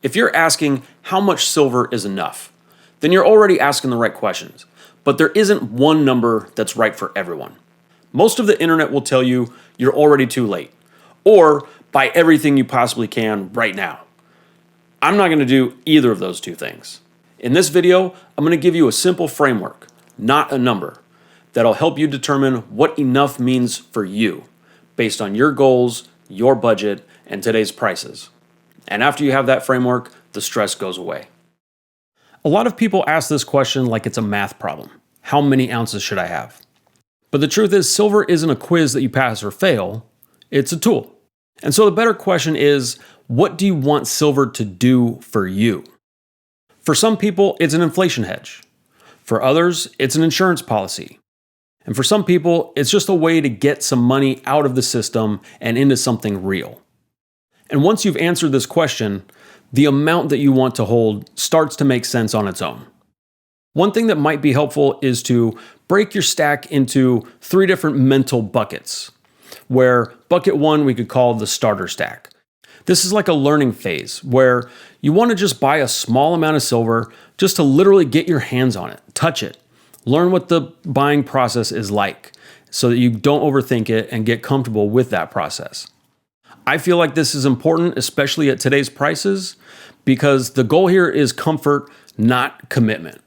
If you're asking how much silver is enough, then you're already asking the right questions. But there isn't one number that's right for everyone. Most of the internet will tell you you're already too late, or buy everything you possibly can right now. I'm not going to do either of those two things. In this video, I'm going to give you a simple framework, not a number, that'll help you determine what enough means for you, based on your goals, your budget, and today's prices. And after you have that framework, the stress goes away. A lot of people ask this question like it's a math problem. How many ounces should I have? But the truth is, silver isn't a quiz that you pass or fail. It's a tool. And so the better question is, what do you want silver to do for you? For some people, it's an inflation hedge. For others, it's an insurance policy. And for some people, it's just a way to get some money out of the system and into something real. And once you've answered this question, the amount that you want to hold starts to make sense on its own. One thing that might be helpful is to break your stack into 3 different mental buckets, where bucket 1 we could call the starter stack. This is like a learning phase where you want to just buy a small amount of silver just to literally get your hands on it, touch it, learn what the buying process is like so that you don't overthink it and get comfortable with that process. I feel like this is important, especially at today's prices, because the goal here is comfort, not commitment.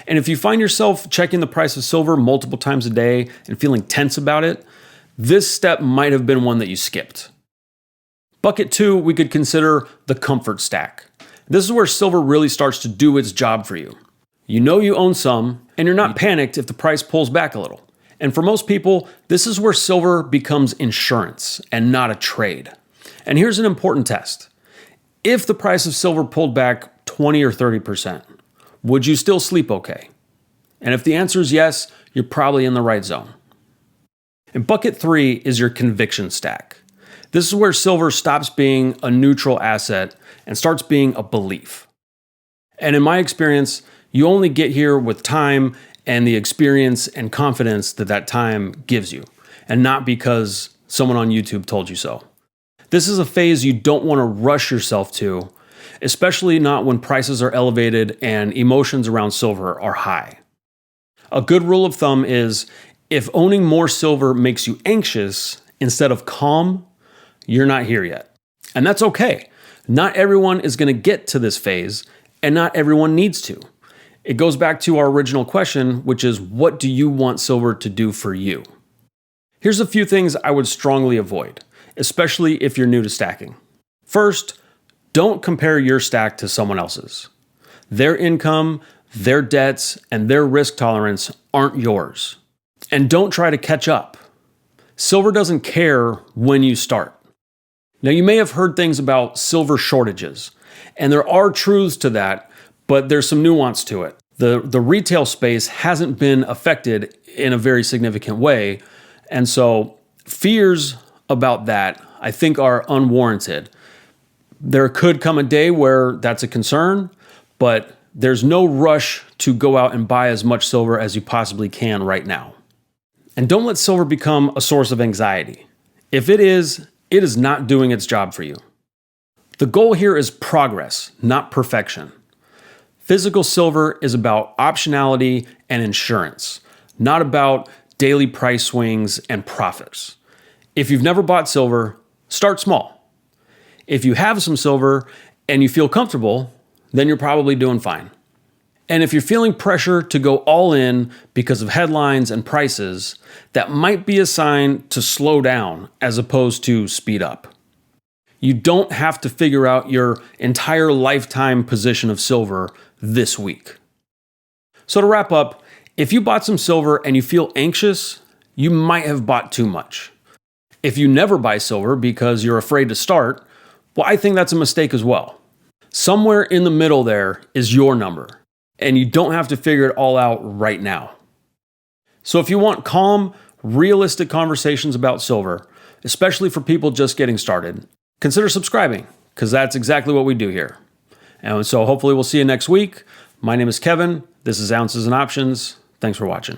And if you find yourself checking the price of silver multiple times a day and feeling tense about it, this step might have been one that you skipped. Bucket 2, we could consider the comfort stack. This is where silver really starts to do its job for you. You know you own some, and you're not panicked if the price pulls back a little. And for most people, this is where silver becomes insurance and not a trade. And here's an important test. If the price of silver pulled back 20 or 30%, would you still sleep okay? And if the answer is yes, you're probably in the right zone. And bucket 3 is your conviction stack. This is where silver stops being a neutral asset and starts being a belief. And in my experience, you only get here with time and the experience and confidence that that time gives you, and not because someone on YouTube told you so. This is a phase you don't want to rush yourself to, especially not when prices are elevated and emotions around silver are high. A good rule of thumb is, if owning more silver makes you anxious instead of calm, you're not here yet. And that's okay. Not everyone is going to get to this phase, and not everyone needs to. It goes back to our original question, which is, what do you want silver to do for you? Here's a few things I would strongly avoid, especially if you're new to stacking. First, don't compare your stack to someone else's. Their income, their debts, and their risk tolerance aren't yours. And don't try to catch up. Silver doesn't care when you start. Now, you may have heard things about silver shortages, and there are truths to that, but there's some nuance to it. The retail space hasn't been affected in a very significant way, and so fears about that, I think, are unwarranted. There could come a day where that's a concern, but there's no rush to go out and buy as much silver as you possibly can right now. And don't let silver become a source of anxiety. If it is not doing its job for you. The goal here is progress, not perfection. Physical silver is about optionality and insurance, not about daily price swings and profits. If you've never bought silver, start small. If you have some silver and you feel comfortable, then you're probably doing fine. And if you're feeling pressure to go all in because of headlines and prices, that might be a sign to slow down as opposed to speed up. You don't have to figure out your entire lifetime position of silver this week. So to wrap up, if you bought some silver and you feel anxious, you might have bought too much. If you never buy silver because you're afraid to start, well, I think that's a mistake as well. Somewhere in the middle there is your number, and you don't have to figure it all out right now. So if you want calm, realistic conversations about silver, especially for people just getting started, consider subscribing, because that's exactly what we do here. And so hopefully we'll see you next week. My name is Kevin. This is Ounces and Options. Thanks for watching.